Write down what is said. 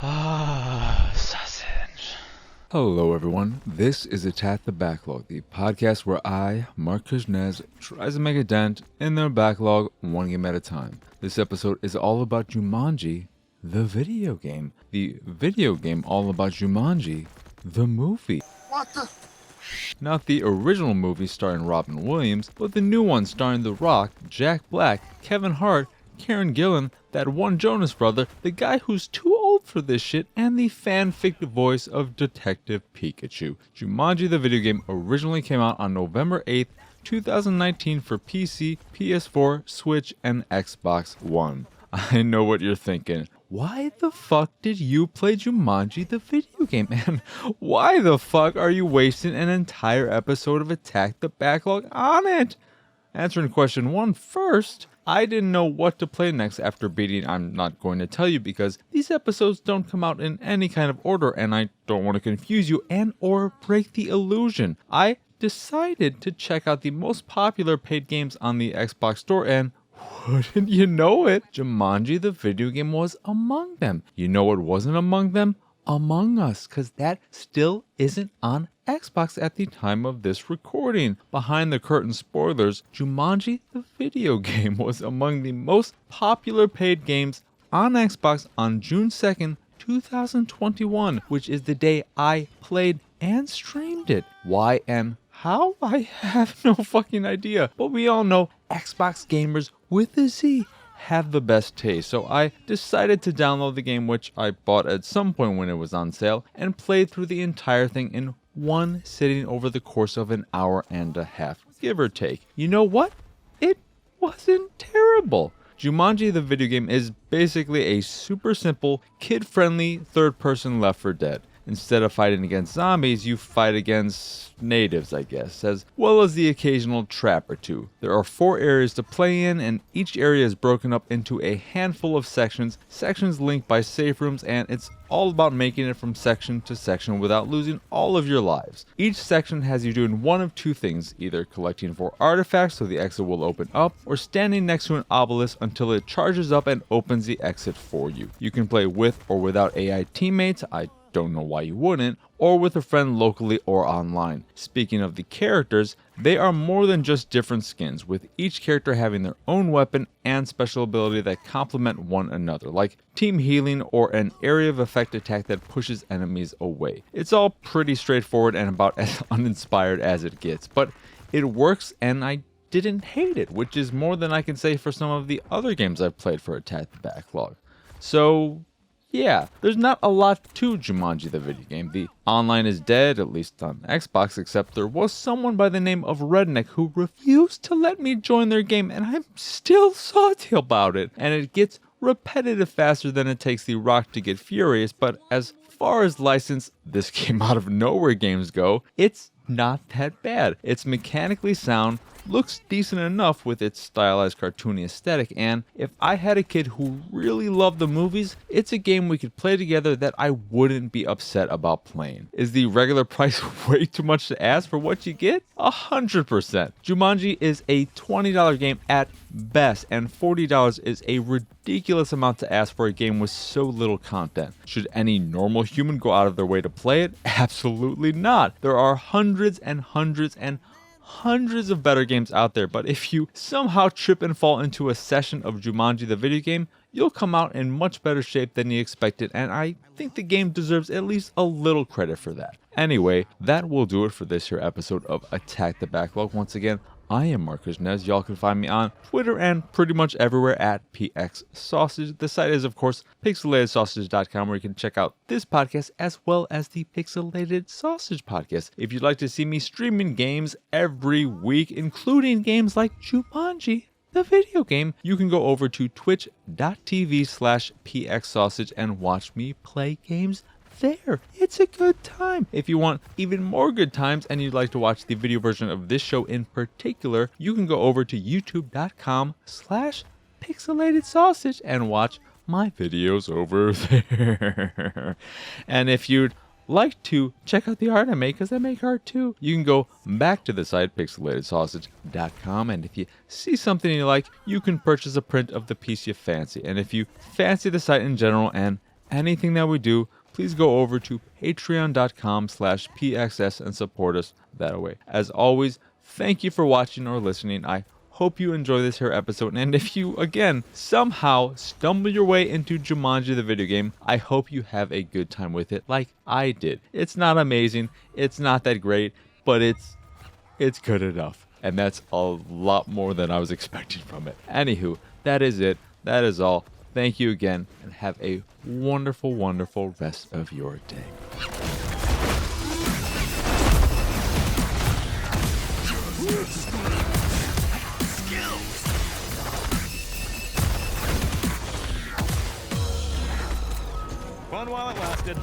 Sausage. Hello everyone, this is Attack the Backlog, the podcast where I, Marc, tries to make a dent in their backlog one game at a time. This episode is all about Jumanji, the video game. The video game all about Jumanji, the movie. What the? Not the original movie starring Robin Williams, but the new one starring The Rock, Jack Black, Kevin Hart, Karen Gillan, that one Jonas brother, the guy who's too old for this shit, and the fanfic voice of Detective Pikachu. Jumanji the video game originally came out on November 8th, 2019 for PC, PS4, Switch, and Xbox One. I know what you're thinking. Why the fuck did you play Jumanji the video game? And why the fuck are you wasting an entire episode of Attack the Backlog on it? Answering question 1 first, I didn't know what to play next after beating I'm not going to tell you because these episodes don't come out in any kind of order and I don't want to confuse you and or break the illusion. I decided to check out the most popular paid games on the Xbox store and wouldn't you know it, Jumanji the video game was among them. You know what wasn't among them? Among Us, because that still isn't on Xbox at the time of this recording. Behind the curtain spoilers, Jumanji the video game was among the most popular paid games on Xbox on June 2nd, 2021, which is the day I played and streamed it. Why and how? I have no fucking idea. But we all know Xbox gamers with a Z have the best taste, so I decided to download the game, which I bought at some point when it was on sale, and played through the entire thing in one sitting over the course of an hour and a half, give or take. You know what? It wasn't terrible. Jumanji the video game is basically a super simple, kid-friendly, third-person Left 4 Dead. Instead of fighting against zombies, you fight against natives, I guess, as well as the occasional trap or two. There are 4 areas to play in, and each area is broken up into a handful of sections linked by safe rooms, and it's all about making it from section to section without losing all of your lives. Each section has you doing one of 2 things, either collecting 4 artifacts so the exit will open up, or standing next to an obelisk until it charges up and opens the exit for you. You can play with or without AI teammates, I don't know why you wouldn't, or with a friend locally or online. Speaking of the characters, they are more than just different skins, with each character having their own weapon and special ability that complement one another, like team healing or an area of effect attack that pushes enemies away. It's all pretty straightforward and about as uninspired as it gets, but it works and I didn't hate it, which is more than I can say for some of the other games I've played for Attack the Backlog. So yeah, there's not a lot to Jumanji the video game. The online is dead, at least on Xbox, except there was someone by the name of Redneck who refused to let me join their game, and I'm still salty about it. And it gets repetitive faster than it takes The Rock to get furious, but as far as licensed this came out of nowhere games go, it's not that bad. It's mechanically sound, looks decent enough with its stylized cartoony aesthetic, and if I had a kid who really loved the movies, it's a game we could play together that I wouldn't be upset about playing. Is the regular price way too much to ask for what you get? 100%. Jumanji is a $20 game at best, and $40 is a ridiculous amount to ask for a game with so little content. Should any normal human go out of their way to play it? Absolutely not. There are hundreds and hundreds and hundreds of better games out there, but if you somehow trip and fall into a session of Jumanji the video game, you'll come out in much better shape than you expected, and I think the game deserves at least a little credit for that. Anyway, that will do it for this here episode of Attack the Backlog. Once again, I am Marc. Y'all can find me on Twitter and pretty much everywhere at PXSausage. The site is, of course, pixelatedsausage.com, where you can check out this podcast as well as the Pixelated Sausage podcast. If you'd like to see me streaming games every week, including games like Jumanji, the video game, you can go over to twitch.tv/pxsausage and watch me play games there. It's a good time. If you want even more good times and you'd like to watch the video version of this show in particular, you can go over to youtube.com/pixelated sausage and watch my videos over there. And if you'd like to check out the art I make, because I make art too, you can go back to the site pixelatedsausage.com, and if you see something you like, you can purchase a print of the piece you fancy. And if you fancy the site in general and anything that we do, please go over to patreon.com/pxs and support us that way. As always, thank you for watching or listening. I hope you enjoy this here episode, and if you, again, somehow stumble your way into Jumanji the video game, I hope you have a good time with it like I did. It's not amazing, it's not that great, but it's good enough. And that's a lot more than I was expecting from it. Anywho, that is it. That is all. Thank you again, and have a wonderful, wonderful rest of your day. Fun while it lasted.